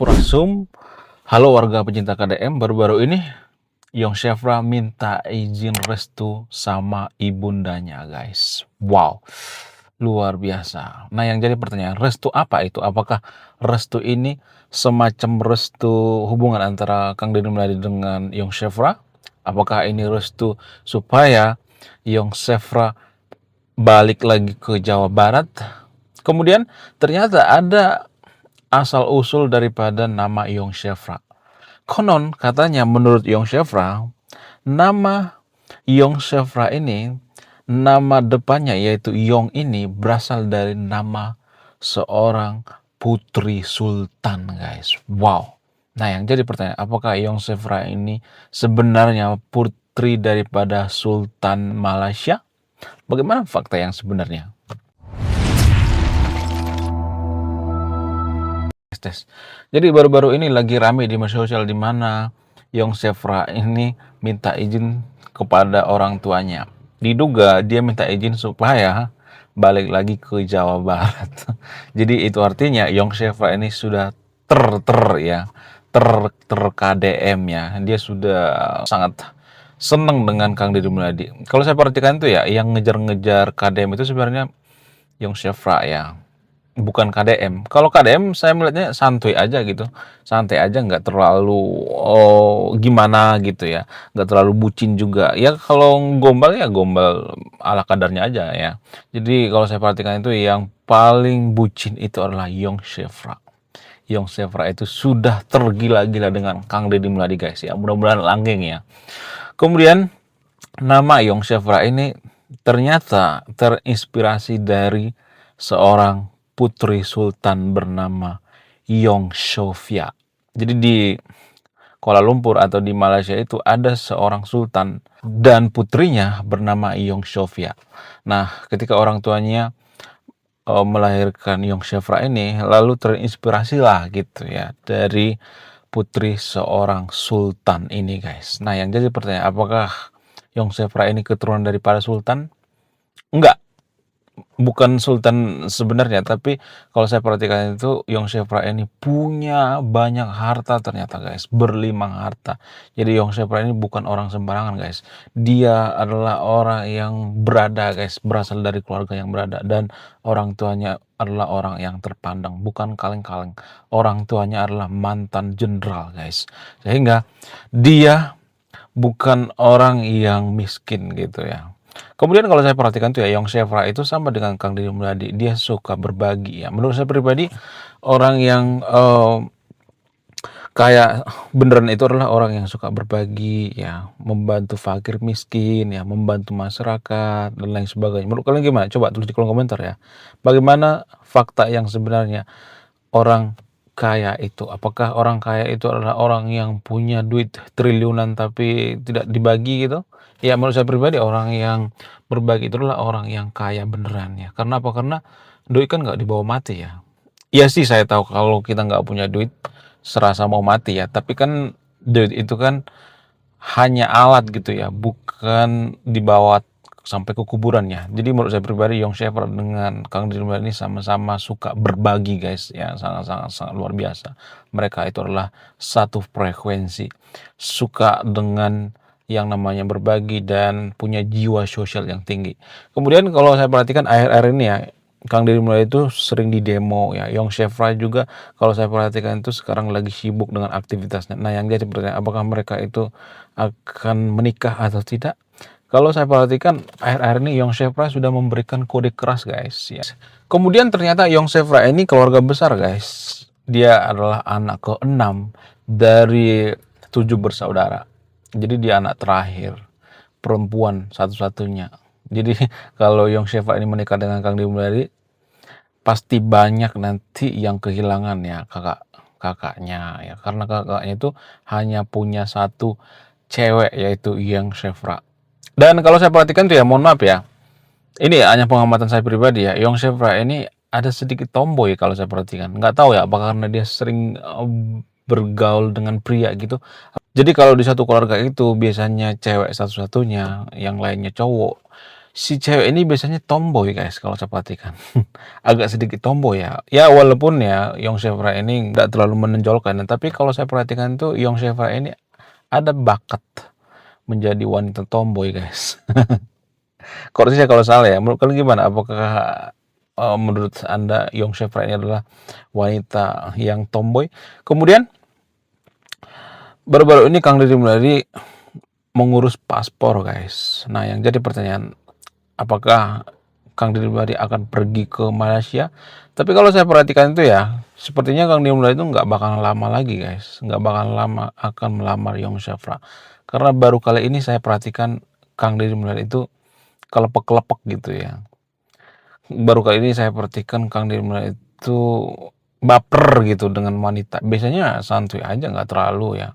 Sampurasun, halo warga pecinta KDM. Baru-baru ini Yong Shefra minta izin restu sama ibundanya, guys. Wow, luar biasa. Nah, yang jadi pertanyaan, restu apa itu? Apakah restu ini semacam restu hubungan antara Kang Deddy Mulyadi dengan Yong Shefra? Apakah ini restu supaya Yong Shefra balik lagi ke Jawa Barat? Kemudian ternyata ada asal-usul daripada nama Yong Shefra. Konon katanya menurut Yong Shefra, nama Yong Shefra ini, nama depannya yaitu Yong ini berasal dari nama seorang putri sultan, guys. Wow. Nah, yang jadi pertanyaan, apakah Yong Shefra ini sebenarnya putri daripada Sultan Malaysia? Bagaimana fakta yang sebenarnya? Tes. Jadi baru-baru ini lagi rame di media sosial di mana Yong Shefra ini minta izin kepada orang tuanya. Diduga dia minta izin supaya balik lagi ke Jawa Barat. Jadi itu artinya Yong Shefra ini sudah ya, ter KDM ya. Dia sudah sangat senang dengan Kang Deddy Mulyadi. Kalau saya perhatikan itu ya, yang ngejar-ngejar KDM itu sebenarnya Yong Shefra ya, bukan KDM. Kalau KDM saya melihatnya santuy aja gitu, santai aja, nggak terlalu gimana gitu ya, nggak terlalu bucin juga. Ya kalau gombal ya gombal ala kadarnya aja ya. Jadi kalau saya perhatikan itu yang paling bucin itu adalah Yong Shefra. Yong Shefra itu sudah tergila-gila dengan Kang Deddy Mulyadi, guys ya. Mudah-mudahan langgeng ya. Kemudian nama Yong Shefra ini ternyata terinspirasi dari seorang putri sultan bernama Yong Sofia. Jadi di Kuala Lumpur atau di Malaysia itu ada seorang sultan dan putrinya bernama Yong Sofia. Nah, ketika orang tuanya melahirkan Yong Shefra ini, lalu terinspirasi lah gitu ya dari putri seorang sultan ini, guys. Nah, yang jadi pertanyaan, apakah Yong Shefra ini keturunan daripada sultan? Enggak, bukan sultan sebenarnya, tapi kalau saya perhatikan itu Yong Shefra ini punya banyak harta ternyata, guys, berlimang harta. Jadi Yong Shefra ini bukan orang sembarangan, guys. Dia adalah orang yang berada, guys, berasal dari keluarga yang berada, dan orang tuanya adalah orang yang terpandang, bukan kaleng-kaleng. Orang tuanya adalah mantan jenderal, guys. Sehingga dia bukan orang yang miskin gitu ya. Kemudian kalau saya perhatikan tuh ya, Yong Shefra itu sama dengan Kang Deddy Mulyadi, dia suka berbagi ya. Menurut saya pribadi, orang yang kayak beneran itu adalah orang yang suka berbagi ya, membantu fakir miskin ya, membantu masyarakat dan lain sebagainya. Menurut kalian gimana? Coba tulis di kolom komentar ya. Bagaimana fakta yang sebenarnya orang kaya itu? Apakah orang kaya itu adalah orang yang punya duit triliunan tapi tidak dibagi gitu? Ya menurut saya pribadi, orang yang berbagi itu adalah orang yang kaya beneran ya. Karena apa? Karena duit kan nggak dibawa mati ya. Iya sih, saya tahu kalau kita nggak punya duit serasa mau mati ya. Tapi kan duit itu kan hanya alat gitu ya, bukan dibawa sampai ke kuburan ya. Jadi menurut saya pribadi, Yong Shefra dengan Kang Deddy Mulyadi ini sama-sama suka berbagi, guys ya, sangat luar biasa. Mereka itu adalah satu frekuensi, suka dengan yang namanya berbagi dan punya jiwa sosial yang tinggi. Kemudian kalau saya perhatikan akhir-akhir ini ya, Kang Deddy Mulyadi itu sering di demo ya. Yong Shefra juga kalau saya perhatikan itu sekarang lagi sibuk dengan aktivitasnya. Nah, yang jadi pertanyaan, apakah mereka itu akan menikah atau tidak? Kalau saya perhatikan akhir-akhir ini Yong Shefra sudah memberikan kode keras, guys ya. Kemudian ternyata Yong Shefra ini keluarga besar, guys. Dia adalah anak ke-6 dari 7 bersaudara. Jadi dia anak terakhir, perempuan satu-satunya. Jadi kalau Yong Shefra ini menikah dengan Kang Deddy Mulyadi, pasti banyak nanti yang kehilangan ya kakaknya ya, karena kakaknya itu hanya punya satu cewek yaitu Yong Shefra. Dan kalau saya perhatikan tuh ya, mohon maaf ya, ini hanya pengamatan saya pribadi ya, Yong Shefra ini ada sedikit tomboy kalau saya perhatikan. Nggak tahu ya, apakah karena dia sering bergaul dengan pria gitu. Jadi kalau di satu keluarga itu biasanya cewek satu-satunya, yang lainnya cowok. Si cewek ini biasanya tomboy guys kalau saya perhatikan. Agak sedikit tomboy ya. Ya walaupun ya Yong Shefra ini nggak terlalu menonjolkan, tapi kalau saya perhatikan tuh Yong Shefra ini ada bakat menjadi wanita tomboy guys. Koreksi saya kalau salah ya. Menurut kalian gimana? Apakah menurut Anda Yong Shefra ini adalah wanita yang tomboy? Kemudian baru-baru ini Kang Deddy Mulyadi mengurus paspor guys. Nah yang jadi pertanyaan, apakah Kang Deddy Mulyadi akan pergi ke Malaysia? Tapi kalau saya perhatikan itu ya, sepertinya Kang Deddy Mulyadi itu nggak bakalan lama lagi guys, nggak bakalan lama akan melamar Yong Shefra. Karena baru kali ini saya perhatikan Kang Deddy Mulyadi itu kelepek-kelepek gitu ya. Baru kali ini saya perhatikan Kang Deddy Mulyadi itu baper gitu dengan wanita. Biasanya santuy aja, nggak terlalu ya.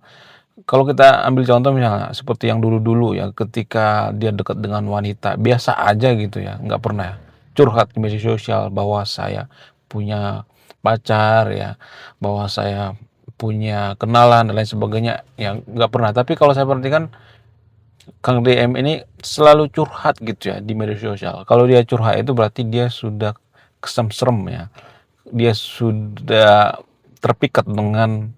Kalau kita ambil contoh misalnya seperti yang dulu-dulu ya, ketika dia dekat dengan wanita, biasa aja gitu ya, nggak pernah curhat di media sosial bahwa saya punya pacar ya, bahwa saya punya kenalan dan lain sebagainya, ya nggak pernah. Tapi kalau saya perhatikan Kang DM ini selalu curhat gitu ya di media sosial. Kalau dia curhat itu berarti dia sudah kesemsrem ya, dia sudah terpikat dengan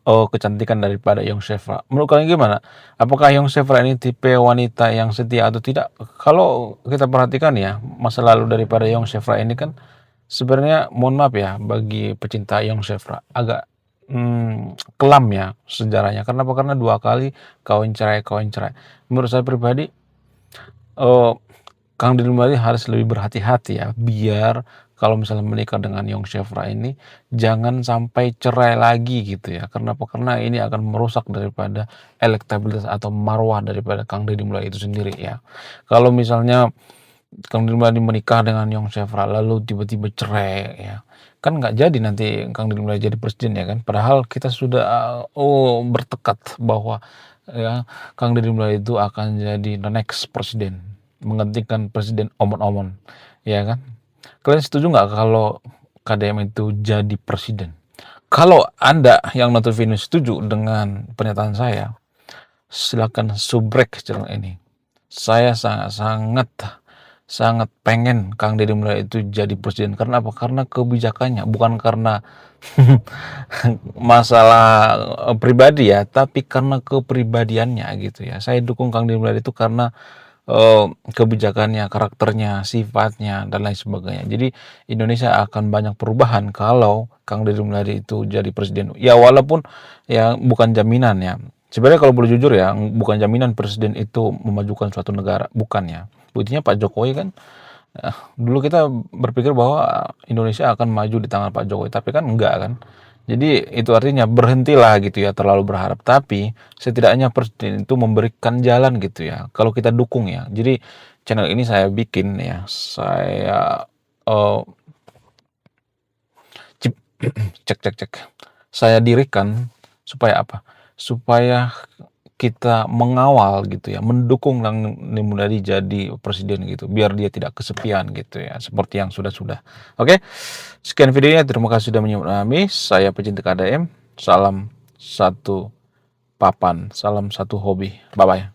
kecantikan daripada Yong Shefra. Menurut kalian gimana? Apakah Yong Shefra ini tipe wanita yang setia atau tidak? Kalau kita perhatikan ya, masa lalu daripada Yong Shefra ini kan sebenarnya mohon maaf ya bagi pecinta Yong Shefra agak kelam ya sejarahnya. Kenapa? Karena 2 kali kawin cerai. Menurut saya pribadi, eee, Kang Deddy Mulyadi harus lebih berhati-hati ya, biar kalau misalnya menikah dengan Yong Shefra ini, jangan sampai cerai lagi gitu ya. Kenapa? Karena ini akan merusak daripada elektabilitas atau marwah daripada Kang Deddy Mulyadi itu sendiri ya. Kalau misalnya Kang Deddy Mulyadi menikah dengan Yong Shefra lalu tiba-tiba cerai ya, kan nggak jadi nanti Kang Deddy Mulyadi jadi presiden ya kan. Padahal kita sudah, bertekad bahwa ya Kang Deddy Mulyadi itu akan jadi the next presiden, menggantikan Presiden Omon-Omon, ya kan. Kalian setuju nggak kalau KDM itu jadi presiden? Kalau Anda yang nonton video setuju dengan pernyataan saya, silakan subrek channel ini. Saya sangat sangat pengen Kang Deddy Mulyadi itu jadi presiden. Karena apa? Karena kebijakannya, bukan karena masalah pribadi ya, tapi karena kepribadiannya gitu ya. Saya dukung Kang Deddy Mulyadi itu karena kebijakannya, karakternya, sifatnya, dan lain sebagainya. Jadi Indonesia akan banyak perubahan kalau Kang Deddy Mulyadi itu jadi presiden. Ya walaupun ya bukan jaminan ya. Sebenarnya kalau boleh jujur ya, bukan jaminan presiden itu memajukan suatu negara, bukan ya. Buktinya Pak Jokowi kan, dulu kita berpikir bahwa Indonesia akan maju di tangan Pak Jokowi, tapi kan enggak kan. Jadi itu artinya berhentilah gitu ya terlalu berharap, tapi setidaknya presiden itu memberikan jalan gitu ya. Kalau kita dukung ya. Jadi channel ini saya bikin ya, saya cip cek. Saya dirikan supaya apa? Supaya kita mengawal gitu ya, mendukung Kang Deddy Mulyadi jadi presiden gitu, biar dia tidak kesepian gitu ya, seperti yang sudah-sudah. Oke, sekian videonya, terima kasih sudah menyimak kami. Saya pecinta KDM, salam satu papan, salam satu hobi. Bye-bye.